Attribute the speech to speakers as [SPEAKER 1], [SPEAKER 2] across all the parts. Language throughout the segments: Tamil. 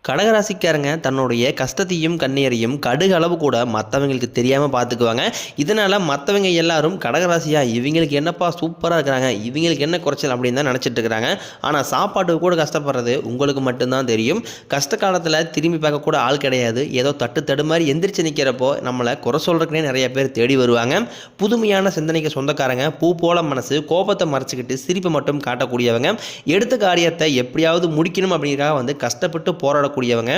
[SPEAKER 1] கடகராசிக்காரங்க தன்னுடைய கஷ்டத்தையும் கண்ணீரையும் கடுகளவு கூட மற்றவங்களுக்கு தெரியாமல் பார்த்துக்குவாங்க. இதனால் மற்றவங்க எல்லாரும் கடகராசியா இவங்களுக்கு என்னப்பா சூப்பராக இருக்கிறாங்க, இவங்களுக்கு என்ன குறைச்சல் அப்படின்னு தான் நினச்சிட்டு இருக்கிறாங்க. ஆனால் சாப்பாட்டுக்கு கூட கஷ்டப்படுறது உங்களுக்கு மட்டும்தான் தெரியும். கஷ்ட காலத்தில் திரும்பி பார்க்கக்கூட ஆள் கிடையாது. ஏதோ தட்டு மாதிரி எந்திரிச்சு நிற்கிறப்போ நம்மளை குறை சொல்கிறதுக்குனே நிறைய பேர் தேடி வருவாங்க. புதுமையான சிந்தனைக்கு சொந்தக்காரங்க, பூ போல மனசு, கோபத்தை மறைச்சிக்கிட்டு சிரிப்பை மட்டும் காட்டக்கூடியவங்க, எடுத்த காரியத்தை எப்படியாவது முடிக்கணும் அப்படிங்கிறக்காக கஷ்டப்பட்டு போராட கூடியவங்க.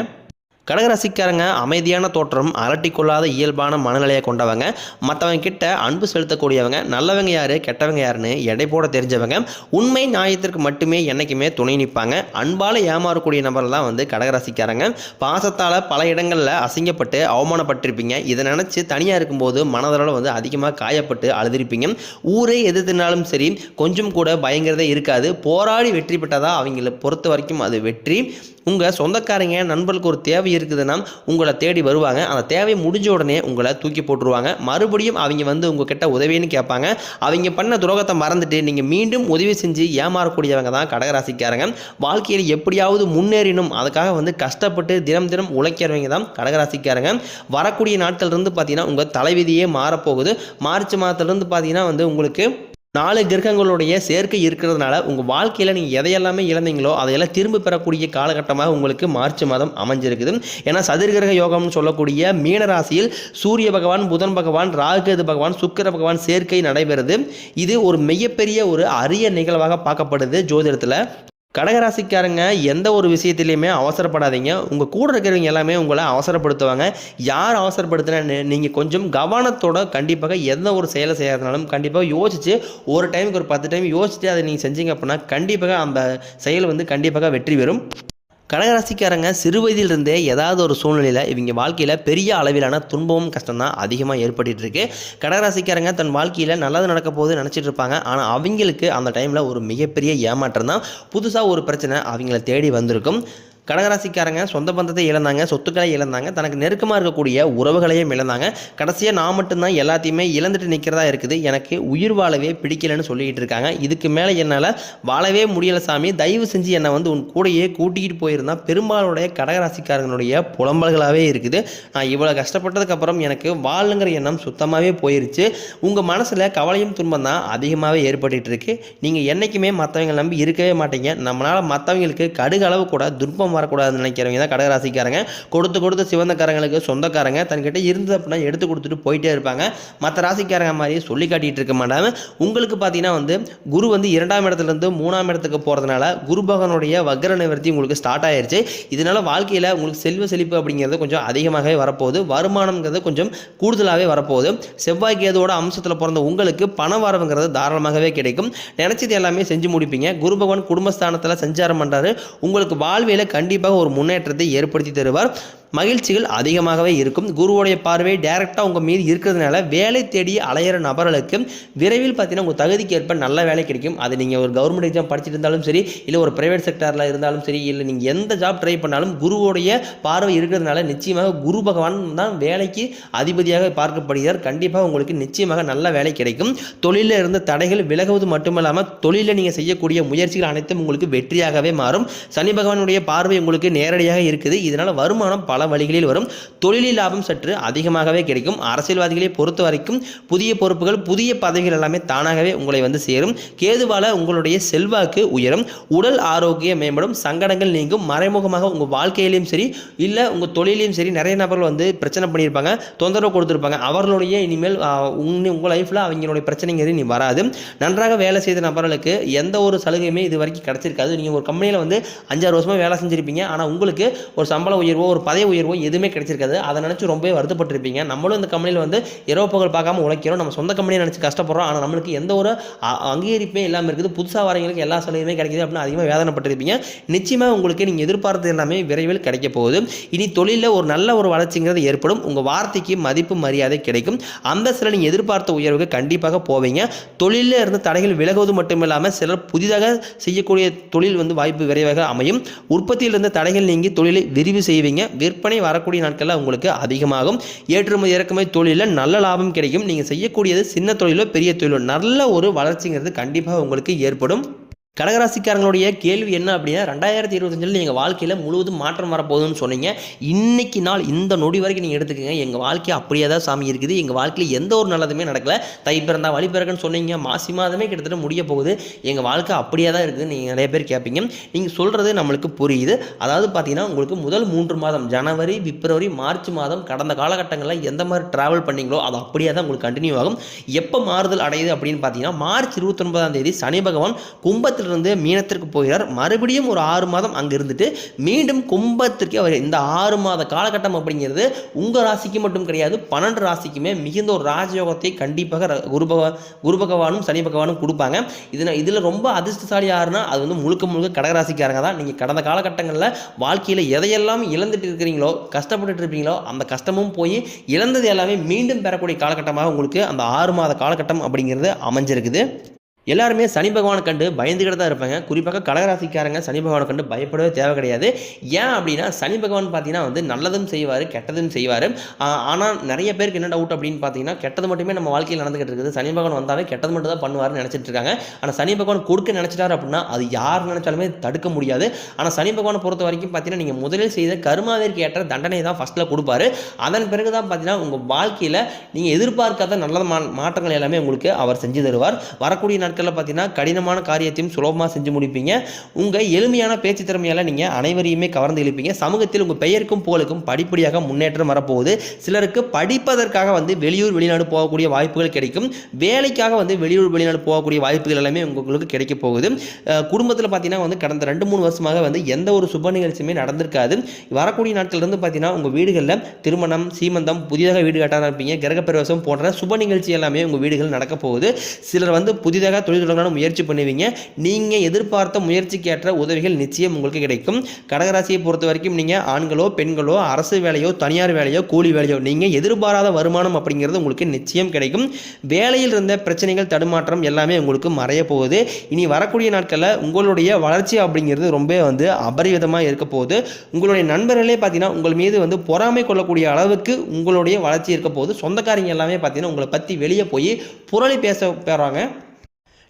[SPEAKER 1] கடகராசிக்காரங்க அமைதியான தோற்றம், அலட்டிக்கொள்ளாத இயல்பான மனநிலையை கொண்டவங்க, மற்றவங்க கிட்ட அன்பு செலுத்தக்கூடியவங்க, நல்லவங்க யாரு கெட்டவங்க யாருன்னு எடை போட தெரிஞ்சவங்க, உண்மை நியாயத்திற்கு மட்டுமே என்றைக்குமே துணை நிற்பாங்க. அன்பால் ஏமாறக்கூடிய நபர்கள் தான் கடகராசிக்காரங்க. பாசத்தால் பல இடங்களில் அசிங்கப்பட்டு அவமானப்பட்டிருப்பீங்க. இதை நினச்சி தனியாக இருக்கும்போது மனதளவில் அதிகமாக காயப்பட்டு அழுதிருப்பீங்க. ஊரே எதிர்த்தினாலும் சரி கொஞ்சம் கூட பயங்கிறதே இருக்காது. போராடி வெற்றி பெற்றதாக அவங்களை பொறுத்த வரைக்கும் அது வெற்றி. உங்கள் சொந்தக்காரங்க நண்பர்களுக்கு ஒரு தேவை இருக்குதுன்னா உங்களை தேடி வருவாங்க. அந்த தேவை முடிஞ்ச உடனே உங்களை தூக்கி போட்டுருவாங்க. மறுபடியும் அவங்க உங்ககிட்ட உதவின்னு கேட்பாங்க. அவங்க பண்ண துரோகத்தை மறந்துட்டு நீங்கள் மீண்டும் உதவி செஞ்சு ஏமாறக்கூடியவங்க தான் கடகராசிக்காரங்க. வாழ்க்கையில் எப்படியாவது முன்னேறினும் அதுக்காக கஷ்டப்பட்டு தினம் தினம் உழைக்கிறவங்க தான் கடகராசிக்காரங்க. வரக்கூடிய நாட்கள்லேருந்து பார்த்தீங்கன்னா உங்கள் தலைவிதியே மாறப்போகுது. மார்ச் மாதத்துலேருந்து பார்த்தீங்கன்னா உங்களுக்கு 4 கிரகங்களுடைய சேர்க்கை இருக்கிறதுனால உங்கள் வாழ்க்கையில் நீங்கள் எதையெல்லாமே இழந்தீங்களோ அதையெல்லாம் திரும்ப பெறக்கூடிய காலகட்டமாக உங்களுக்கு மார்ச் மாதம் அமைஞ்சிருக்குது. ஏன்னா சதுர்கிரக யோகம்னு சொல்லக்கூடிய மீனராசியில் சூரிய பகவான், புதன் பகவான், ராகுகேது பகவான், சுக்கிர பகவான் சேர்க்கை நடைபெறுது. இது ஒரு மிகப்பெரிய ஒரு அரிய நிகழ்வாக பார்க்கப்படுது ஜோதிடத்தில். கடகராசிக்காரங்க எந்த ஒரு விஷயத்திலையுமே அவசரப்படாதீங்க. உங்கள் கூட இருக்கிறவங்க எல்லாமே உங்களை அவசரப்படுத்துவாங்க. யார் அவசரப்படுத்தினா நீங்கள் கொஞ்சம் கவனத்தோட கண்டிப்பாக எந்த ஒரு செயலை செய்யாதனாலும் கண்டிப்பாக யோசித்து ஒரு டைமுக்கு ஒரு 10 டைம் யோசிச்சுட்டு அதை நீங்கள் செஞ்சீங்க அப்படின்னா கண்டிப்பாக அந்த செயல் கண்டிப்பாக வெற்றி பெறும். கடகராசிக்காரங்க சிறு வயதிலிருந்தே ஏதாவது ஒரு சூழ்நிலையில் இவங்க வாழ்க்கையில் பெரிய அளவிலான துன்பமும் கஷ்டம் தான் அதிகமாக ஏற்பட்டு இருக்கு. கடகராசிக்காரங்க தன் வாழ்க்கையில் நல்லது நடக்க போகுது நினச்சிட்டு இருப்பாங்க. ஆனால் அவங்களுக்கு அந்த டைமில் ஒரு மிகப்பெரிய ஏமாற்றம் தான். புதுசாக ஒரு பிரச்சனை அவங்கள தேடி வந்திருக்கும். கடகராசிக்காரங்க சொந்த பந்தத்தை இழந்தாங்க, சொத்துக்களை இழந்தாங்க, தனக்கு நெருக்கமாக இருக்கக்கூடிய உறவுகளையும் இழந்தாங்க. கடைசியாக நான் மட்டும்தான் எல்லாத்தையுமே இழந்துட்டு நிற்கிறதா இருக்குது, எனக்கு உயிர் வாழவே பிடிக்கலன்னு சொல்லிக்கிட்டு இருக்காங்க. இதுக்கு மேலே என்னால் வாழவே முடியலை சாமி, தயவு செஞ்சு என்னை உன் கூடையே கூட்டிகிட்டு போயிருந்தால் பெரும்பாலுடைய கடகராசிக்காரங்களுடைய புலம்பல்களாகவே இருக்குது. நான் இவ்வளோ கஷ்டப்பட்டதுக்கப்புறம் எனக்கு வாழுங்கிற எண்ணம் சுத்தமாகவே போயிருச்சு. உங்கள் மனசில் கவலையும் துன்பம் தான் அதிகமாகவே ஏற்பட்டு இருக்கு. நீங்கள் என்றைக்குமே மற்றவங்களை நம்பி இருக்கவே மாட்டீங்க. நம்மளால் மற்றவங்களுக்கு கடுகளவு கூட துன்பம் வரக்கூடாதுன்னு நினைக்கிறவங்க தான் கடகராசிக்காரங்க. கொடுத்து சிவந்தக்காரங்களுக்கு சொந்தக்காரங்க தன்கிட்ட இருந்தது அப்படின்னா எடுத்து கொடுத்துட்டு போயிட்டே இருப்பாங்க. மற்ற ராசிக்காரங்க மாதிரி சொல்லி காட்டிகிட்டு இருக்க மாட்டாங்க. உங்களுக்கு பார்த்தீங்கன்னா குரு 2ஆம் இடத்துலேருந்து 3ஆம் இடத்துக்கு போகிறதுனால குரு பகவானுடைய வக்ர நிவர்த்தி உங்களுக்கு ஸ்டார்ட் ஆயிடுச்சு. இதனால வாழ்க்கையில் உங்களுக்கு செல்வ செழிப்பு அப்படிங்கிறது கொஞ்சம் அதிகமாகவே வரப்போகுது. வருமானம்ங்கிறது கொஞ்சம் கூடுதலாகவே வரப்போகுது. செவ்வாய் கேதுவோட அம்சத்தில் பிறந்த உங்களுக்கு பண வரவுங்கிறது தாராளமாகவே கிடைக்கும். நினைச்சது எல்லாமே செஞ்சு முடிப்பீங்க. குரு பகவான் குடும்பஸ்தானத்தில் சஞ்சாரம் பண்ணுறாரு. உங்களுக்கு வாழ்வியில் கண்டிப்பாக ஒரு முன்னேற்றத்தை ஏற்படுத்தி தருவார். மகிழ்ச்சிகள் அதிகமாகவே இருக்கும். குருவுடைய பார்வை டைரெக்டாக உங்கள் மீது இருக்கிறதுனால வேலை தேடி அலையிற நபர்களுக்கு விரைவில் பார்த்தீங்கன்னா உங்கள் தகுதிக்கு ஏற்ப நல்ல வேலை கிடைக்கும். அது நீங்கள் ஒரு கவர்மெண்ட் எக்ஸாம் படிச்சுட்டு இருந்தாலும் சரி, இல்லை ஒரு ப்ரைவேட் செக்டரில் இருந்தாலும் சரி, இல்லை நீங்கள் எந்த ஜாப் ட்ரை பண்ணாலும் குருவுடைய பார்வை இருக்கிறதுனால நிச்சயமாக குரு பகவான் தான் வேலைக்கு அதிபதியாக பார்க்கப்படுகிறார். கண்டிப்பாக உங்களுக்கு நிச்சயமாக நல்ல வேலை கிடைக்கும். தொழிலில் இருந்த தடைகள் விலகுவது மட்டுமல்லாமல் தொழிலில் நீங்கள் செய்யக்கூடிய முயற்சிகள் அனைத்தும் உங்களுக்கு வெற்றியாகவே மாறும். சனி பகவானுடைய பார்வை உங்களுக்கு நேரடியாக இருக்குது. இதனால் வருமானம் பல வழிகளில் வரும். தொழிலில் லாபம் சற்று அதிகமாகவே கிடைக்கும். அரசியல்வாதிகளை பொறுத்த வரைக்கும் புதிய பொறுப்புகள், புதிய பதவிகள் எல்லாமே தானாகவே உங்களை சேரும். கேதுவால உங்களுடைய செல்வாக்கு உயரும். உடல் ஆரோக்கியம் மேம்படும். சங்கடங்கள் நீங்கும். மறைமுகமாக உங்கள் வாழ்க்கையிலையும் சரி, இல்லை உங்கள் தொழிலையும் சரி நிறைய நபர்கள் பிரச்சனை பண்ணியிருப்பாங்க, தொந்தரவு கொடுத்துருப்பாங்க. அவர்களுடைய இனிமேல் உங்கள் லைஃப்பில் அவங்களுடைய பிரச்சனைங்கிறது நீ வராது. நன்றாக வேலை செய்த நபர்களுக்கு எந்த ஒரு சலுகையுமே இது வரைக்கும் கிடைச்சிருக்காது. நீங்கள் ஒரு கம்பெனியில் 5-6 வருஷமாக வேலை செஞ்சுருப்பீங்க. ஆனால் உங்களுக்கு ஒரு சம்பள உயர்வோ ஒரு பதவி உயர்வோ எதுவுமே கிடைச்சிருக்காது. அதை நினச்சி ரொம்பவே வருத்தப்பட்டிருப்பீங்க. நம்மளும் இந்த கம்பெனியில் இரவு பகல் பார்க்காம உழைக்கிறோம், நம்ம சொந்த கம்பெனியை நினச்சி கஷ்டப்படுறோம், ஆனால் நம்மளுக்கு எந்த ஒரு அங்கீகரிப்பே இல்லாமல் இருக்குது, புதுசாக வரவங்களுக்கு எல்லா சலுகையுமே கிடைக்கிது அப்படின்னு அதிகமாக வேதனைப்பட்டிருப்பீங்க. நிச்சயமாக உங்களுக்கு நீங்கள் எதிர்பார்த்தது எல்லாமே விரைவில் கிடைக்க போகுது. இனி தொழிலில் ஒரு நல்ல ஒரு வளர்ச்சிங்கிறது ஏற்படும். உங்கள் வார்த்தைக்கு மதிப்பு மரியாதை கிடைக்கும். அந்த சில நீங்கள் எதிர்பார்த்த உயர்வுக்கு கண்டிப்பாக போவீங்க. தொழிலில் இருந்த தடைகள் விலகுவது மட்டும் இல்லாமல் சிலர் புதிதாக செய்யக்கூடிய தொழில் வாய்ப்பு விரைவாக அமையும். உற்பத்தியில் இருந்த தடைகள் நீங்கி தொழிலை விரிவு செய்வீங்க. விற்பனை வரக்கூடிய நாட்களில் உங்களுக்கு அதிகமாகும். ஏற்றுமதி இறக்குமதி தொழிலில் நல்ல லாபம் கிடைக்கும். நீங்கள் செய்யக்கூடியது சின்ன தொழிலோ பெரிய தொழிலோ நல்ல ஒரு வளர்ச்சிங்கிறது கண்டிப்பாக உங்களுக்கு ஏற்படும். கடகராசிக்காரங்களுடைய கேள்வி என்ன அப்படின்னா 2025 நீங்கள் வாழ்க்கையில் முழுவதும் மாற்றம் வரப்போகுதுன்னு சொன்னீங்க. இன்னைக்கு நாள் இந்த நொடி வரைக்கும் நீங்கள் எடுத்துக்கங்க. எங்கள் வாழ்க்கை அப்படியே தான் சாமி இருக்குது. எங்கள் வாழ்க்கையில் எந்த ஒரு நல்லதுமே நடக்கல. தை பிறந்தா வழி பிறகுன்னு சொன்னீங்க. மாசி மாதமே கிட்டத்தட்ட முடிய போகுது. எங்கள் வாழ்க்கை அப்படியே தான் இருக்குது. நீங்கள் நிறைய பேர் கேட்பீங்க. நீங்கள் சொல்கிறது நம்மளுக்கு புரியுது. அதாவது பார்த்தீங்கன்னா உங்களுக்கு முதல் 3 மாதம் ஜனவரி, பிப்ரவரி, மார்ச் மாதம் கடந்த காலகட்டங்களில் எந்த மாதிரி ட்ராவல் பண்ணீங்களோ அது அப்படியே தான் உங்களுக்கு கண்டினியூ ஆகும். எப்போ மாறுதல் அடையுது அப்படின்னு பார்த்தீங்கன்னா மார்ச் 29ஆம் தேதி சனி பகவான் கும்பத்தில் இருந்து மீனத்திற்கு போகிறார். மறுபடியும் ஒரு 6 மாதம் அங்க இருந்துட்டு மீண்டும் கும்பத்திற்கு அவர் இந்த 6 மாத காலகட்டம் அப்படிங்கிறது உங்க ராசிக்கு மட்டும் கிடையாது 12 ராசிக்குமே மிகுந்த ஒரு ராஜயோகத்தை கண்டிப்பாக குரு பகவானும் சனி பகவானும் கொடுப்பாங்க. இதுல ரொம்ப அதிர்ஷ்டசாலி யாருன்னா அது வந்து முழுக்க முழுக்க கடகராசிக்காரங்க தான். நீங்க கடந்த காலகட்டங்களில் வாழ்க்கையில் எதையெல்லாம் இழந்துட்டு இருக்கிறீங்களோ கஷ்டப்பட்டு இருப்பீங்களோ அந்த கஷ்டமும் போய் இழந்தது எல்லாமே மீண்டும் பெறக்கூடிய காலகட்டமாக உங்களுக்கு அந்த 6 மாத காலகட்டம் அப்படிங்கிறது அமைஞ்சிருக்குது. எல்லாருமே சனி பகவானை கண்டு பயந்துக்கிட்டு தான் இருப்பாங்க. குறிப்பாக கடகராசிக்காரங்க சனி பகவானை கண்டு பயப்படவே தேவை கிடையாது. ஏன் அப்படின்னா சனி பகவான் பார்த்தீங்கன்னா வந்து நல்லதும் செய்வார் கெட்டதும் செய்வார். ஆனால் நிறைய பேருக்கு என்ன டவுட் அப்படின்னு பார்த்தீங்கன்னா கெட்டது மட்டுமே நம்ம வாழ்க்கையில் நடந்துகிட்டு இருக்குது. சனி பகவான் வந்தாவே கெட்டது மட்டும் தான் பண்ணுவார்னு நினச்சிட்டு இருக்காங்க. ஆனால் சனி பகவான் கொடுக்க நினச்சிட்டாரு அப்படின்னா அது யார் நினைச்சாலுமே தடுக்க முடியாது. ஆனால் சனி பகவானை பொறுத்த வரைக்கும் பார்த்தீங்கன்னா நீங்கள் முதலில் செய்த கர்மாவிற்கு ஏற்ற தண்டனை தான் ஃபஸ்ட்டில் கொடுப்பாரு. அதன் பிறகு தான் பார்த்தீங்கன்னா உங்கள் வாழ்க்கையில் நீங்கள் எதிர்பார்க்காத நல்ல மாற்றங்கள் எல்லாமே உங்களுக்கு அவர் செஞ்சு தருவார். வரக்கூடிய பார்த்தீங்கன்னா கடினமான காரியத்தையும் சுலபமாக செஞ்சு முடிப்பீங்க. உங்க எளிமையான பேச்சு திறமையால நீங்க அனைவரையுமே கவர்ந்து இழுப்பீங்க. சமூகத்தில் உங்க பெயருக்கும் புகழுக்கும் படிப்படியாக முன்னேற்றம் வரப்போகுது. சிலருக்கு படிப்பதற்காக வந்து வெளியூர் வெளிநாடு போகக்கூடிய வாய்ப்புகள் கிடைக்கும். வேலைக்காக வந்து வெளியூர் வெளிநாடு போகக்கூடிய வாய்ப்புகள் எல்லாமே உங்களுக்கு கிடைக்க போகுது. குடும்பத்தில் பார்த்தீங்கன்னா வந்து கடந்த 2-3 வருஷமாக வந்து எந்த ஒரு சுப நிகழ்ச்சியுமே நடந்திருக்காது. வரக்கூடிய நாட்கள் இருந்து பார்த்தீங்கன்னா உங்க வீடுகளில் திருமணம், சீமந்தம், புதிதாக வீடு கட்ட இருப்பீங்க. கிரகப்பிரவேசம் போன்ற சுப நிகழ்ச்சி எல்லாமே உங்க வீடுகள் நடக்க போகுது. சிலர் வந்து புதிதாக தொழில் தொடங்க முயற்சி பண்ணுவீங்க. நீங்க எதிர்பார்த்த முயற்சிக்கு ஏற்ற உதவிகள் நிச்சயம் உங்களுக்கு கிடைக்கும். கடகராசியை பொறுத்த வரைக்கும் நீங்க ஆண்களோ பெண்களோ அரசு வேலையோ தனியார் வேலையோ கூலி வேலையோ நீங்க எதிர்பாராத வருமானம் அப்படிங்கிறது உங்களுக்கு நிச்சயம் கிடைக்கும். வேலையில் இருந்த பிரச்சனைகள் தடுமாற்றம் எல்லாமே உங்களுக்கு மறைய போகுது. இனி வரக்கூடிய நாட்களில் உங்களுடைய வளர்ச்சி அப்படிங்கிறது ரொம்ப வந்து அபரிவிதமாக இருக்க போகுது. உங்களுடைய நண்பர்களே பார்த்தீங்கன்னா உங்கள் மீது வந்து பொறாமை கொள்ளக்கூடிய அளவுக்கு உங்களுடைய வளர்ச்சி இருக்க போகுது. சொந்தக்காரங்க எல்லாமே பார்த்தீங்கன்னா உங்களை பற்றி வெளியே போய் புரளி பேச போகிறாங்க.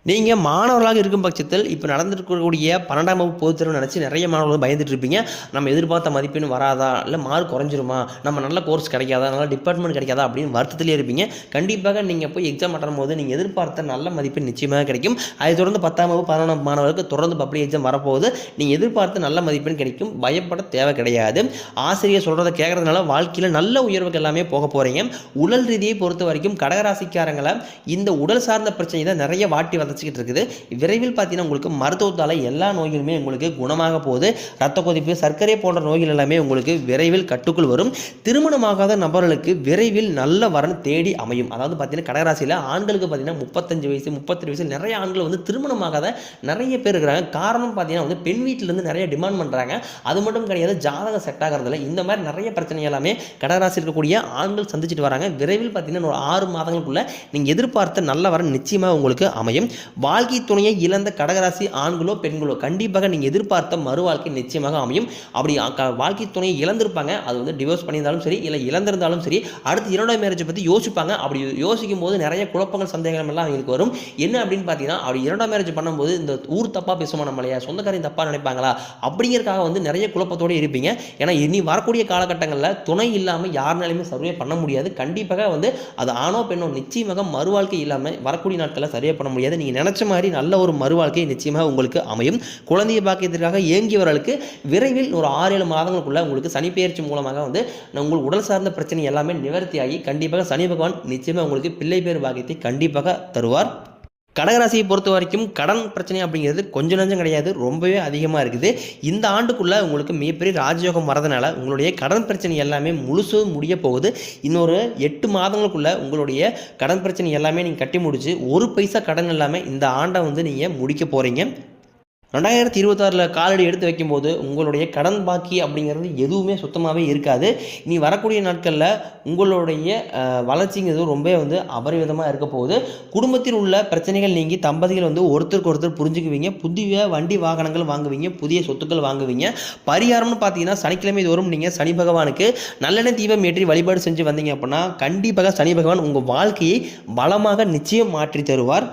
[SPEAKER 1] நீங்கள் மாணவர்களாக இருக்கும் பட்சத்தில் இப்போ நடந்துருக்கக்கூடிய 12ஆம் வகுப்பு பொதுத் தேர்வு நினச்சி நிறைய மாணவர்கள் பயந்துட்டு இருப்பீங்க. நம்ம எதிர்பார்த்த மதிப்பெண் வராதா, இல்லை மார்க் குறைஞ்சிருமா, நம்ம நல்ல கோர்ஸ் கிடைக்காதா, நல்ல டிபார்ட்மெண்ட் கிடைக்காதா அப்படின்னு வருத்தத்திலே இருப்பீங்க. கண்டிப்பாக நீங்கள் போய் எக்ஸாம் அட்டன் போது நீங்கள் எதிர்பார்த்த நல்ல மதிப்பெண் நிச்சயமாக கிடைக்கும். அதை தொடர்ந்து 10ஆம் வகுப்பு 11ஆம் மாணவர்களுக்கு தொடர்ந்து பப்ளிக் எக்ஸாம் வரப்போகுது. நீங்கள் எதிர்பார்த்த நல்ல மதிப்பெண் கிடைக்கும். பயப்பட தேவை கிடையாது. ஆசிரியர் சொல்கிறத கேட்கறதுனால வாழ்க்கையில் நல்ல உயர்வுக்கு எல்லாமே போக போகிறீங்க. உடல் ரீதியை பொறுத்த வரைக்கும் கடகராசிக்காரங்களை இந்த உடல் சார்ந்த பிரச்சனை தான் நிறைய வாட்டி இருக்குது. விரைவில் பார்த்தீங்கன்னா உங்களுக்கு மருத்துவத்தால் எல்லா நோய்களுமே உங்களுக்கு குணமாக போகுது. ரத்த கொதிப்பு, சர்க்கரை போன்ற நோய்கள் எல்லாமே உங்களுக்கு விரைவில் கட்டுக்குள் வரும். திருமணமாகாத நபர்களுக்கு விரைவில் நல்ல வரன் தேடி அமையும். அதாவது பார்த்தீங்கன்னா கடகராசியில் ஆண்களுக்கு பார்த்தீங்கன்னா 35 வயசு 38 வயசு நிறைய ஆண்கள் வந்து திருமணமாகாத நிறைய பேர் இருக்கிறாங்க. காரணம் பார்த்தீங்கன்னா வந்து பெண் வீட்டிலேருந்து நிறைய டிமாண்ட் பண்ணுறாங்க. அது மட்டும் கிடையாது, ஜாதகம் செட் ஆகிறதுல இந்த மாதிரி நிறைய பிரச்சனை எல்லாமே கடகராசி இருக்கக்கூடிய ஆண்கள் சந்திச்சுட்டு வராங்க. விரைவில் பார்த்தீங்கன்னா ஒரு 6 மாதங்களுக்குள்ள நீங்கள் எதிர்பார்த்த நல்ல வரன் நிச்சயமாக உங்களுக்கு அமையும். வாழ்க்கை துணையை இழந்த கடகராசி ஆண்களோ பெண்களோ கண்டிப்பாக நீங்கள் எதிர்பார்த்த மறு வாழ்க்கை நிச்சயமாக அமையும். அப்படி வாழ்க்கை துணையை இழந்திருப்பாங்க, அது வந்து டிவோர்ஸ் பண்ணியிருந்தாலும் சரி இல்லை இழந்திருந்தாலும் சரி, அடுத்து 2வது மேரேஜை பற்றி யோசிப்பாங்க. அப்படி யோசிக்கும் போது நிறைய குழப்பங்கள் சந்தேகங்கள் எல்லாம் அவங்களுக்கு வரும். என்ன அப்படின்னு பார்த்தீங்கன்னா அப்படி 2வது மேரேஜ் பண்ணும்போது இந்த ஊர் தப்பாக பேசுமா, நம்மளையா சொந்தக்காரையும் தப்பாக நினைப்பாங்களா அப்படிங்கிறதுக்காக வந்து நிறைய குழப்பத்தோடு இருப்பீங்க. ஏன்னா இனி வரக்கூடிய காலகட்டங்களில் துணை இல்லாமல் யாருனாலுமே சர்வே பண்ண முடியாது. கண்டிப்பாக வந்து அது ஆணோ பெண்ணோ நிச்சயமாக மறு வாழ்க்கை இல்லாமல் வரக்கூடிய நாட்களில் சர்வே பண்ண முடியாது. நீங்கள் நினைச்ச மாதிரி நல்ல ஒரு மறு வாழ்க்கை நிச்சயமாக உங்களுக்கு அமையும். குழந்தைய பாக்கியத்திற்காக இயங்கியவர்களுக்கு விரைவில் ஒரு 6-7 மாதங்களுக்குள்ள உங்களுக்கு சனி பெயர்ச்சி மூலமாக வந்து உங்கள் உடல் சார்ந்த பிரச்சனை எல்லாமே நிவர்த்தியாகி கண்டிப்பாக சனி பகவான் நிச்சயமாக உங்களுக்கு பிள்ளை பேர் பாக்கியத்தை கண்டிப்பாக தருவார். கடகராசியை பொறுத்த வரைக்கும் கடன் பிரச்சனை அப்படிங்கிறது கொஞ்சம் நஞ்சம் கிடையாது, ரொம்பவே அதிகமாக இருக்குது. இந்த ஆண்டுக்குள்ளே உங்களுக்கு மிகப்பெரிய ராஜயோகம் வரதுனால உங்களுடைய கடன் பிரச்சனை எல்லாமே முழுசும் முடிய போகுது. இன்னொரு 8 மாதங்களுக்குள்ளே உங்களுடைய கடன் பிரச்சனை எல்லாமே நீங்கள் கட்டி முடிச்சு 1 பைசா கடன் இல்லாமல் இந்த ஆண்டை வந்து நீங்கள் முடிக்க போகிறீங்க. 2026 காலடி எடுத்து வைக்கும்போது உங்களுடைய கடன் பாக்கி அப்படிங்கிறது எதுவுமே சுத்தமாகவே இருக்காது. இனி வரக்கூடிய நாட்களில் உங்களுடைய வளர்ச்சிங்கிறது ரொம்ப வந்து அபரிவிதமாக இருக்க போகுது. குடும்பத்தில் உள்ள பிரச்சனைகள் நீங்கி தம்பதிகள் வந்து ஒருத்தருக்கு ஒருத்தர் புரிஞ்சுக்குவீங்க. புதிய வண்டி வாகனங்கள் வாங்குவீங்க, புதிய சொத்துக்கள் வாங்குவீங்க. பரிகாரம்னு பார்த்தீங்கன்னா சனிக்கிழமை தோறும் நீங்கள் சனி பகவானுக்கு நல்லெண்ணெய் தீபம் ஏற்றி வழிபாடு செஞ்சு வந்தீங்க அப்படின்னா கண்டிப்பாக சனி பகவான் உங்கள் வாழ்க்கையை பலமாக நிச்சயம் மாற்றி தருவார்.